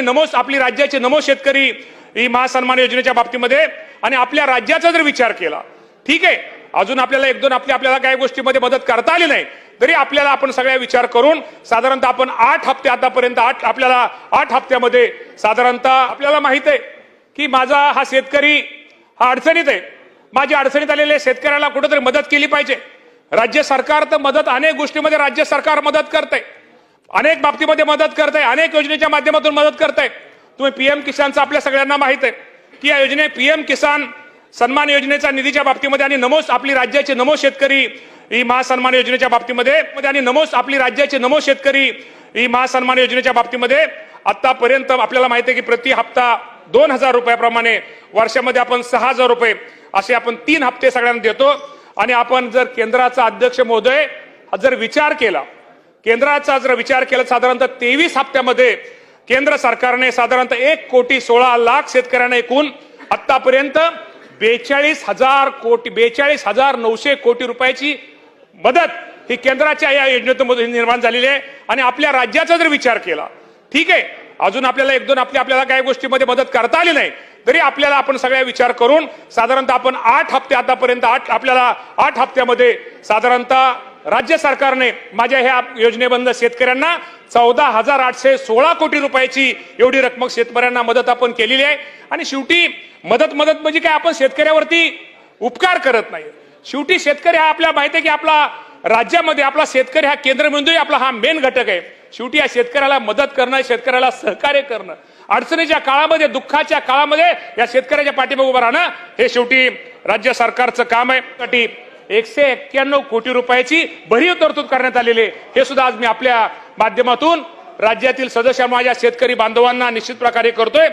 नमो आपली राज्याचे नमो शेतकरी ही महासन्मान योजनेच्या बाबतीमध्ये आणि आपल्या राज्याचा जर विचार केला, ठीक आहे, अजून आपल्याला एक दोन आपल्याला काही गोष्टीमध्ये मदत करता आली नाही तरी आपल्याला आपण सगळ्या विचार करून साधारणतः आपण 8 हप्ते आतापर्यंत आपल्याला 8 हप्त्यामध्ये साधारणतः आपल्याला माहित आहे की माझा हा शेतकरी हा अडचणीत आहे, माझ्या अडचणीत आलेल्या शेतकऱ्याला कुठेतरी मदत केली पाहिजे। राज्य सरकार तर मदत अनेक गोष्टीमध्ये राज्य सरकार मदत करते, अनेक बाबतीमध्ये मदत करते, अनेक योजनेच्या माध्यमातून मदत करते। तुम्ही पीएम किसानचं आपल्या सगळ्यांना माहित आहे की या योजने पीएम किसान सन्मान योजनेच्या निधीच्या बाबतीमध्ये आणि नमो आपली राज्याचे नमो शेतकरी ही महासन्मान योजनेच्या बाबतीमध्ये आणि नमो आपली राज्याचे नमो शेतकरी ही महासन्मान योजनेच्या बाबतीमध्ये आतापर्यंत आपल्याला माहिती आहे की प्रति हप्ता 2000 रुपयाप्रमाणे वर्षामध्ये आपण 6000 रुपये असे आपण 3 हप्ते सगळ्यांना देतो। आणि आपण जर केंद्राचा अध्यक्ष महोदय जर विचार केला, केंद्राचा जर विचार केला साधारणतः 23 हप्त्यामध्ये केंद्र सरकारने साधारणतः 1,16,00,000 शेतकऱ्यांना एकूण आतापर्यंत 42,900 कोटी रुपयाची मदत ही केंद्राच्या या योजनेतून निर्माण झालेली आहे। आणि आपल्या राज्याचा जर विचार केला, ठीक आहे, अजून आपल्याला एक दोन आपल्याला काही गोष्टीमध्ये मदत करता आली नाही तरी आपल्याला आपण सगळ्या विचार करून साधारणतः आपण 8 हप्ते आतापर्यंत आपल्याला 8 हप्त्यामध्ये साधारणतः राज्य सरकारने माझ्या ह्या योजनेबंद शेतकऱ्यांना 14,816 कोटी रुपयाची एवढी रक्कम शेतकऱ्यांना मदत आपण केलेली आहे। आणि शेवटी मदत म्हणजे काय, आपण शेतकऱ्यावरती उपकार करत नाही, शेवटी शेतकरी हा आपल्याला माहिती आहे की आपला राज्यामध्ये आपला शेतकरी हा केंद्रबिंदू आपला हा मेन घटक आहे। शेवटी या शेतकऱ्याला मदत करणं, शेतकऱ्याला सहकार्य करणं, अडचणीच्या काळामध्ये दुःखाच्या काळामध्ये या शेतकऱ्याच्या पाठीमागे उभं राहणं हे शेवटी राज्य सरकारचं काम आहे। 191 कोटी रुपयाची भरीव तरतूद करण्यात आलेली आहे, हे सुद्धा आज मी आपल्या माध्यमातून राज्यातील सदस्य माझ्या शेतकरी बांधवांना निश्चित प्रकारे करतोय।